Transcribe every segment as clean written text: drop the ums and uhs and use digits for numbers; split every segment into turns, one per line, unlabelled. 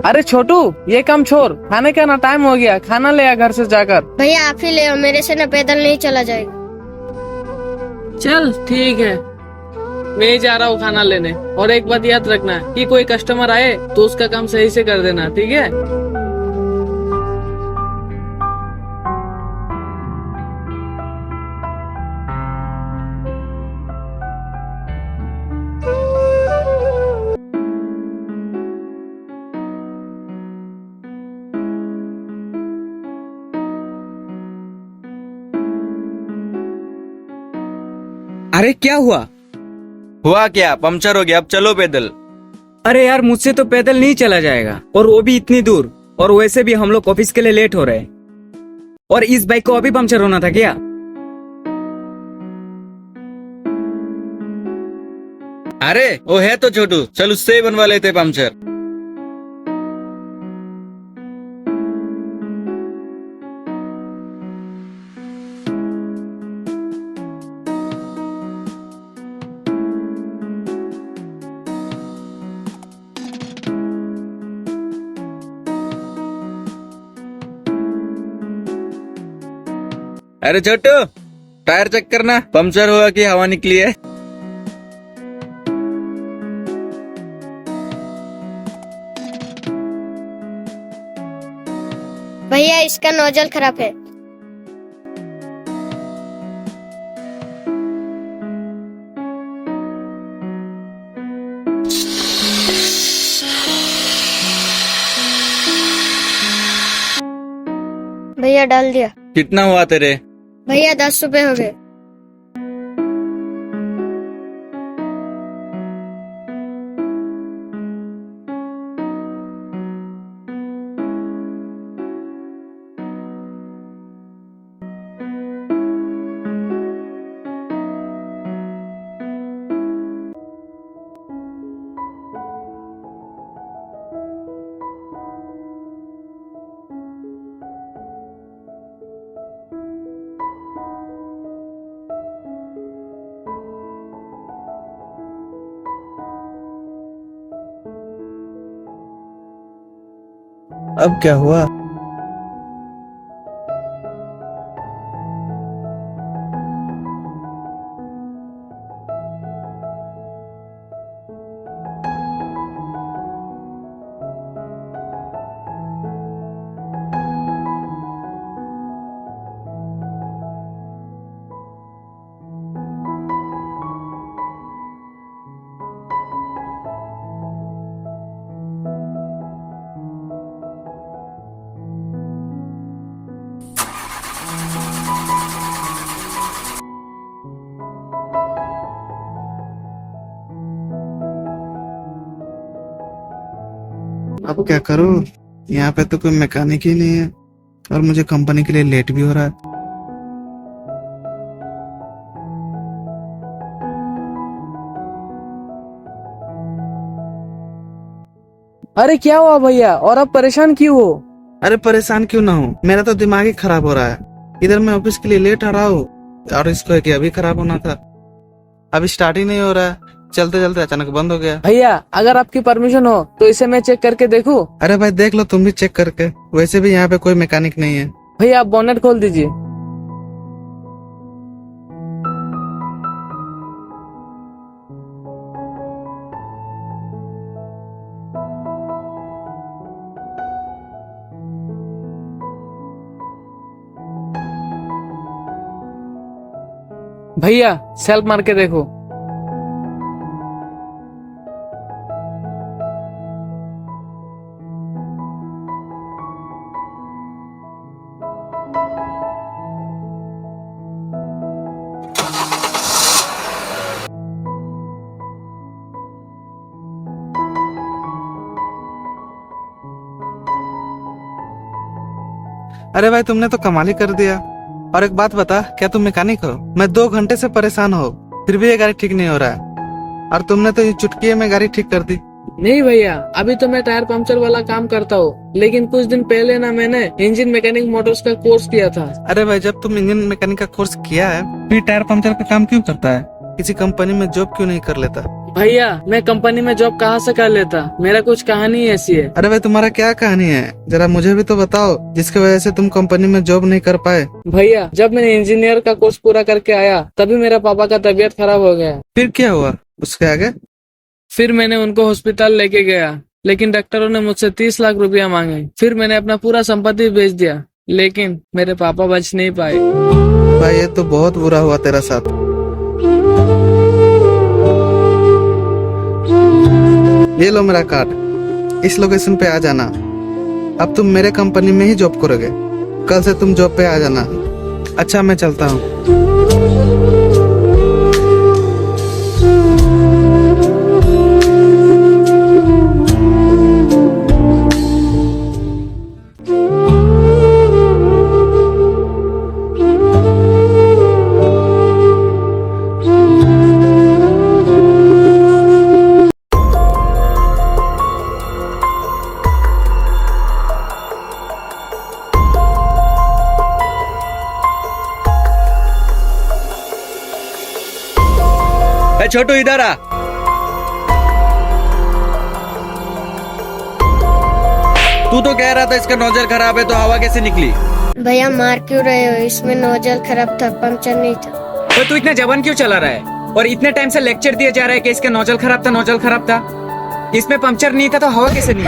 अरे छोटू, ये काम छोड़, खाने का ना टाइम हो गया, खाना ले आ घर से जाकर।
भैया आप ही ले आओ, मेरे से ना पैदल नहीं चला जाएगा।
चल ठीक है, मैं ही जा रहा हूँ खाना लेने। और एक बात याद रखना कि कोई कस्टमर आए तो उसका काम सही से कर देना, ठीक है?
अरे क्या हुआ?
हुआ क्या? पंक्चर हो गया, अब चलो पैदल।
अरे यार मुझसे तो पैदल नहीं चला जाएगा, और वो भी इतनी दूर। और वैसे भी हम लोग ऑफिस के लिए लेट हो रहे हैं। और इस बाइक को अभी पंक्चर होना था क्या?
अरे वो है तो छोटू, चल उससे ही बनवा लेते पंक्चर। अरे छोटू, टायर चेक करना, पंक्चर हुआ कि हवा निकली है।
भैया इसका नोजल खराब है। भैया डाल दिया।
कितना हुआ तेरे?
भैया 10 रुपए हो गए।
अब क्या हुआ? अब क्या करूं? यहाँ पे तो कोई मैकेनिक ही नहीं है, और मुझे कंपनी के लिए लेट भी हो रहा है।
अरे क्या हुआ भैया, और अब परेशान क्यों हो?
अरे परेशान क्यों ना हूँ, मेरा तो दिमाग ही खराब हो रहा है। इधर मैं ऑफिस के लिए लेट आ रहा हूँ, और इसको है कि अभी खराब होना था, अभी स्टार्ट ही नहीं हो रहा है। चलते चलते अचानक बंद हो गया।
भैया अगर आपकी परमिशन हो तो इसे मैं चेक करके देखूं?
अरे भाई देख लो तुम भी चेक करके, वैसे भी यहाँ पे कोई मैकेनिक नहीं है।
भैया आप बोनेट खोल दीजिए। भैया सेल्फ मार के देखो।
अरे भाई तुमने तो कमाल ही कर दिया। और एक बात बता, क्या तुम मैकेनिक हो? मैं 2 घंटे से परेशान हो, फिर भी ये गाड़ी ठीक नहीं हो रहा है, और तुमने तो ये चुटकी में गाड़ी ठीक कर दी।
नहीं भैया, अभी तो मैं टायर पंक्चर वाला काम करता हूँ, लेकिन कुछ दिन पहले ना मैंने इंजन मैकेनिक मोटर्स का कोर्स किया था।
अरे भाई जब तुम इंजन मैकेनिक का कोर्स किया है, फिर टायर पंक्चर का काम क्यों करता है? किसी कंपनी में जॉब क्यों नहीं कर लेता?
भैया मैं कंपनी में जॉब कहाँ से कर लेता, मेरा कुछ कहानी ऐसी है।
अरे भाई तुम्हारा क्या कहानी है, जरा मुझे भी तो बताओ जिसकी वजह से तुम कंपनी में जॉब नहीं कर पाए।
भैया जब मैंने इंजीनियर का कोर्स पूरा करके आया तभी मेरा पापा का तबीयत खराब हो गया।
फिर क्या हुआ उसके आगे?
फिर मैंने उनको हॉस्पिटल लेके गया, लेकिन डॉक्टरों ने मुझसे 30 लाख रुपया मांगे। फिर मैंने अपना पूरा संपत्ति बेच दिया, लेकिन मेरे पापा बच नहीं पाए।
भाई ये तो बहुत बुरा हुआ तेरा साथ। ये लो मेरा कार्ड, इस लोकेशन पे आ जाना। अब तुम मेरे कंपनी में ही जॉब करोगे, कल से तुम जॉब पे आ जाना। अच्छा मैं चलता हूँ।
ए छोटू इधर आ। तू तो कह रहा था इसका नोजल खराब है, तो हवा कैसे निकली?
भैया मार क्यों रहे हो? इसमें नोजल खराब था, पंक्चर नहीं था।
तो तू इतना जवान क्यों चला रहा है और इतने टाइम से लेक्चर दिया जा रहा है कि इसका नोजल खराब था, नोजल खराब था। इसमें पंक्चर नहीं था तो हवा कैसे नहीं?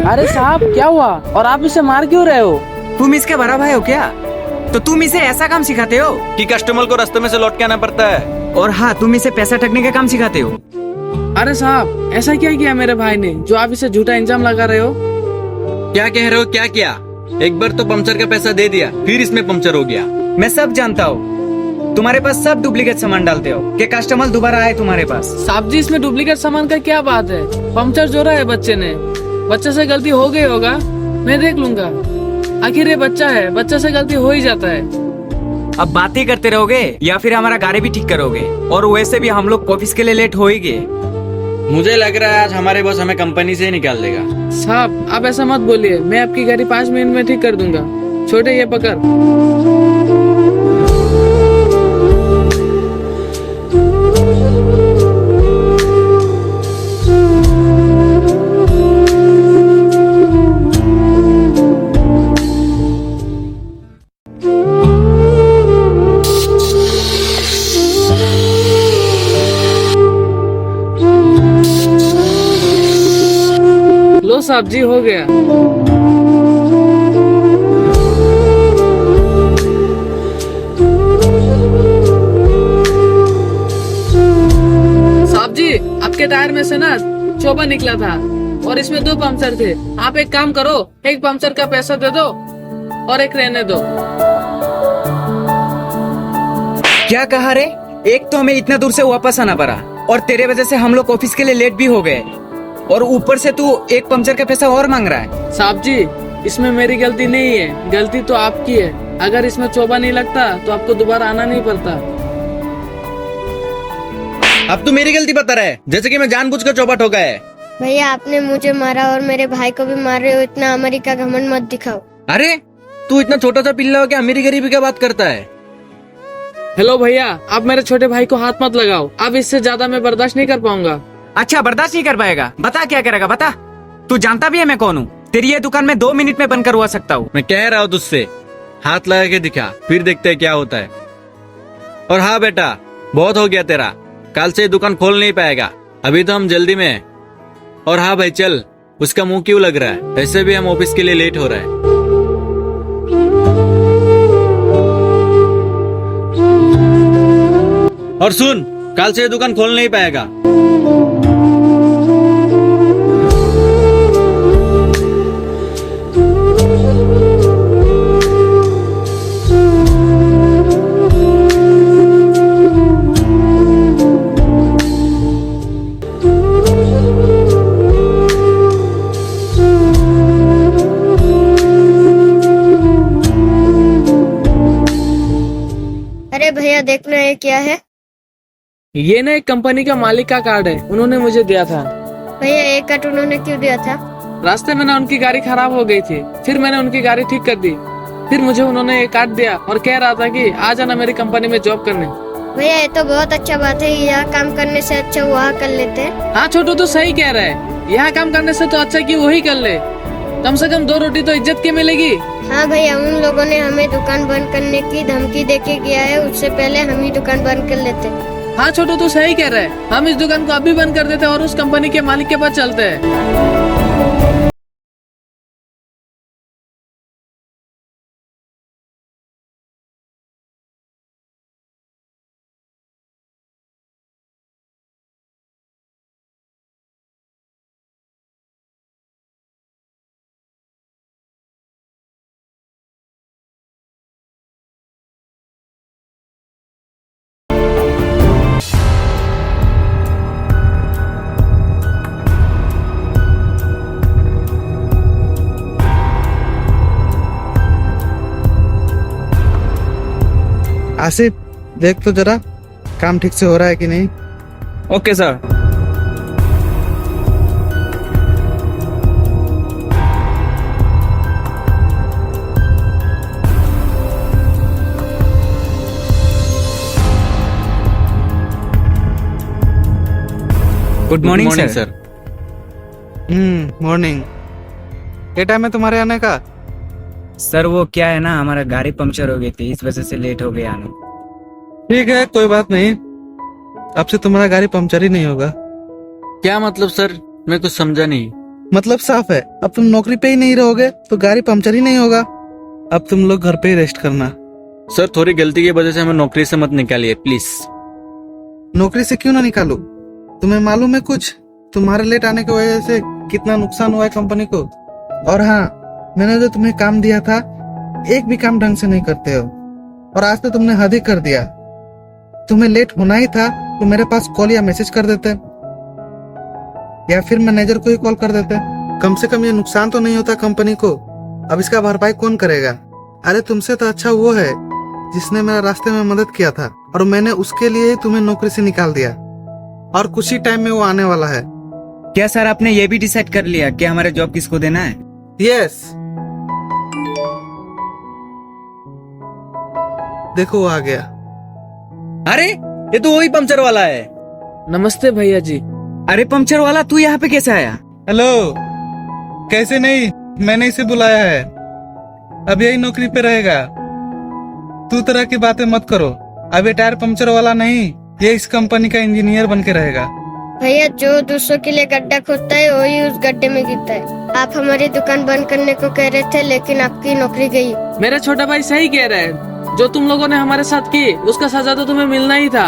अरे साहब क्या हुआ और आप इसे मार क्यों रहे हो?
तुम इसके बड़ा भाई हो क्या? तो तुम इसे ऐसा काम सिखाते हो?
कि कस्टमर को रास्ते में से लौट के आना पड़ता है।
और हाँ, तुम इसे पैसा ठगने का काम सिखाते हो।
अरे साहब ऐसा क्या किया मेरे भाई ने जो आप इसे झूठा इल्जाम लगा रहे हो?
क्या कह रहे हो, क्या किया? एक बार तो पंचर का पैसा दे दिया, फिर इसमें पंचर हो गया।
मैं सब जानता हूँ, तुम्हारे पास सब डुप्लीकेट सामान डालते हो कि कस्टमर दोबारा आए तुम्हारे पास।
साहब जी इसमें डुप्लीकेट सामान का क्या बात है? पंक्चर जोड़ा है बच्चे ने, बच्चे से गलती हो गई होगा, मैं देख लूंगा। आखिर ये बच्चा है, बच्चे से गलती हो ही जाता है।
अब बातें करते रहोगे या फिर हमारा गाड़ी भी ठीक करोगे? और वैसे भी हम लोग ऑफिस के लिए लेट हो ही गए।
मुझे लग रहा है आज हमारे बॉस हमें कंपनी से ही निकाल देगा।
साहब आप ऐसा मत बोलिए, मैं आपकी गाड़ी 5 मिनट में ठीक कर दूंगा। छोटे ये पकड़। लो साहब जी हो गया। साहब जी आपके टायर में से ना चोबा निकला था और इसमें 2 पंक्चर थे। आप एक काम करो, एक पंक्चर का पैसा दे दो और एक रहने दो।
क्या कहा रे? एक तो हमें इतना दूर से वापस आना पड़ा और तेरे वजह से हम लोग ऑफिस के लिए लेट भी हो गए, और ऊपर से तू एक पंक्चर का पैसा और मांग रहा है।
साहब जी इसमें मेरी गलती नहीं है, गलती तो आपकी है। अगर इसमें चोबा नहीं लगता तो आपको दोबारा आना नहीं पड़ता।
अब तू मेरी गलती बता रहा है, जैसे कि मैं जानबूझकर चौपा ठोका है।
भैया आपने मुझे मारा और मेरे भाई को भी मार रहे हो, इतना अमेरिका घमंड मत दिखाओ।
अरे तू इतना छोटा सा पिल्ला हो क्या, मेरी गरीबी क्या बात करता है?
हेलो भैया आप मेरे छोटे भाई को हाथ मत लगाओ, अब इससे ज्यादा मैं बर्दाश्त नहीं कर पाऊंगा।
अच्छा बर्दाश्त नहीं कर पाएगा? बता क्या करेगा, बता। तू जानता भी है मैं कौन हूँ? तेरी ये दुकान में 2 मिनट में बंद करवा सकता हूँ।
मैं कह रहा हूँ तुझसे, हाथ लगा के दिखा, फिर देखते हैं क्या होता है। और हाँ बेटा, बहुत हो गया तेरा, कल से दुकान खोल नहीं पाएगा, अभी तो हम जल्दी में हैं। और हाँ भाई चल, उसका मुंह क्यों लग रहा है? वैसे भी हम ऑफिस के लिए लेट हो रहा है। और सुन, कल से दुकान खोल नहीं पाएगा।
अरे भैया देखना ये क्या है?
ये ना एक कंपनी का मालिक का कार्ड है, उन्होंने मुझे दिया था।
भैया एक कट उन्होंने क्यों दिया था?
रास्ते में ना उनकी गाड़ी खराब हो गई थी, फिर मैंने उनकी गाड़ी ठीक कर दी। फिर मुझे उन्होंने एक कार्ड दिया और कह रहा था कि आ जाना मेरी कंपनी में जॉब करने।
भैया ये तो बहुत अच्छा बात है, यह काम करने से अच्छा वहाँ कर लेते।
हाँ छोटू तो सही कह रहा है, यहाँ काम करने से तो अच्छा कि वही कर ले, कम से कम 2 रोटी तो इज्जत की मिलेगी।
हाँ भैया, उन लोगों ने हमें दुकान बंद करने की धमकी देके गया है, उससे पहले हम ही दुकान बंद कर लेते।
हाँ छोटू तो सही कह रहा है, हम इस दुकान को अभी बंद कर देते और उस कंपनी के मालिक के पास चलते हैं।
आसिफ, देख तो जरा काम ठीक से हो रहा है कि नहीं।
Okay sir. Good morning sir.
Morning. क्या टाइम है तुम्हारे आने का?
सर वो क्या है ना, हमारा गाड़ी पंक्चर हो गई थी, इस वजह से लेट हो गया आने।
ठीक है, कोई बात नहीं, अब से तुम्हारा गाड़ी पंक्चर ही नहीं होगा।
क्या मतलब सर, मैं कुछ समझा नहीं।
मतलब साफ है, अब तुम नौकरी पे ही नहीं रहोगे तो गाड़ी पंक्चर ही नहीं होगा। अब तुम लोग घर पे ही रेस्ट करना।
सर थोड़ी गलती की वजह से हमें नौकरी से मत निकालिए प्लीज।
नौकरी से क्यों ना निकालू? तुम्हें मालूम है कुछ, तुम्हारे लेट आने की वजह से कितना नुकसान हुआ है कंपनी को। और हाँ, मैंने जो तुम्हें काम दिया था, एक भी काम ढंग से नहीं करते हो, और आज तो तुमने हद ही कर दिया। तुम्हें लेट होना ही था तो मेरे पास कॉल या मैसेज कर देते, या फिर मैनेजर को ही कॉल कर देते। कम से कम ये नुकसान तो नहीं होता कंपनी को। अब इसका भरपाई कौन करेगा? अरे तुमसे तो अच्छा वो है जिसने मेरा रास्ते में मदद किया था, और मैंने उसके लिए ही तुम्हें नौकरी से निकाल दिया, और कुछ ही टाइम में वो आने वाला है।
क्या सर आपने ये भी डिसाइड कर लिया कि हमारे जॉब किसको देना है?
यस, देखो वो आ गया।
अरे ये तो वही पंक्चर वाला है।
नमस्ते भैया जी।
अरे पंक्चर वाला, तू यहाँ पे कैसे आया?
हेलो, कैसे नहीं, मैंने इसे बुलाया है, अब यही नौकरी पे रहेगा। तू तरह की बातें मत करो, अब ये टायर पंक्चर वाला नहीं, ये इस कंपनी का इंजीनियर बन के रहेगा।
भैया, जो दूसरों के लिए गड्ढा खोदता है वही उस गड्ढे में गिरता है। आप हमारी दुकान बंद करने को कह रहे थे, लेकिन आपकी नौकरी गई।
मेरा छोटा भाई सही कह रहा है, जो तुम लोगों ने हमारे साथ की उसका सजा तो तुम्हें मिलना ही था,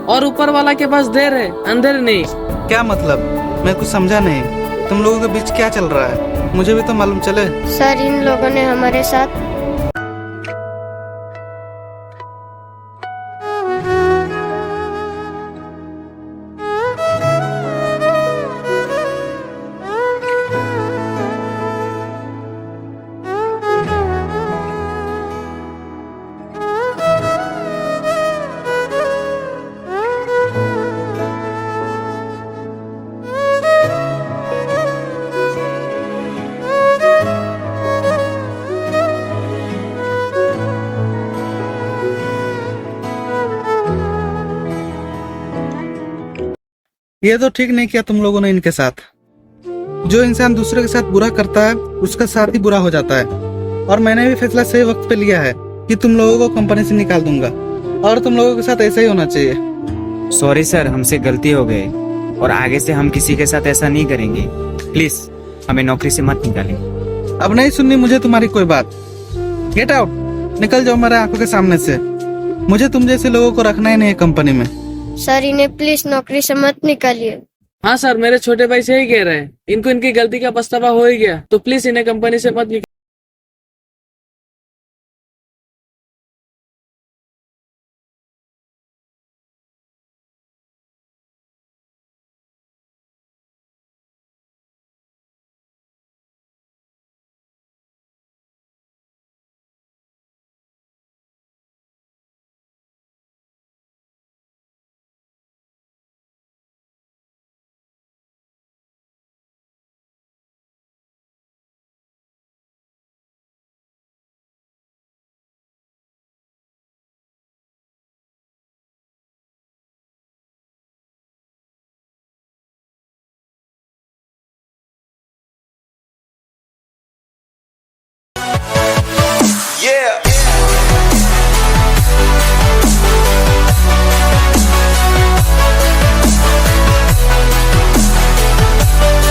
और ऊपर वाला के पास देर है अंधेर नहीं।
क्या मतलब? मैं कुछ समझा नहीं, तुम लोगों के बीच क्या चल रहा है, मुझे भी तो मालूम चले।
सर, इन लोगों ने हमारे साथ
ये तो ठीक नहीं किया तुम लोगों ने इनके साथ। जो इंसान दूसरे के साथ बुरा करता है उसका साथ ही बुरा हो जाता है, और मैंने भी फैसला सही वक्त पे लिया है कि तुम लोगों को कंपनी से निकाल दूंगा, और तुम लोगों के साथ ऐसा ही होना चाहिए।
सॉरी सर, हमसे गलती हो गई, और आगे से हम किसी के साथ ऐसा नहीं करेंगे। प्लीज हमें नौकरी से मत निकालें।
अब नहीं सुननी मुझे तुम्हारी कोई बात। गेट आउट, निकल जाओ मेरे आंखों के सामने से। मुझे तुम जैसे लोगों को रखना ही नहीं है कंपनी में।
सर, इन्हें प्लीज नौकरी से मत निकालिए।
हाँ सर, मेरे छोटे भाई सही कह रहे हैं, इनको इनकी गलती का पछतावा हो ही गया, तो प्लीज इन्हें कंपनी से मत निकालिए।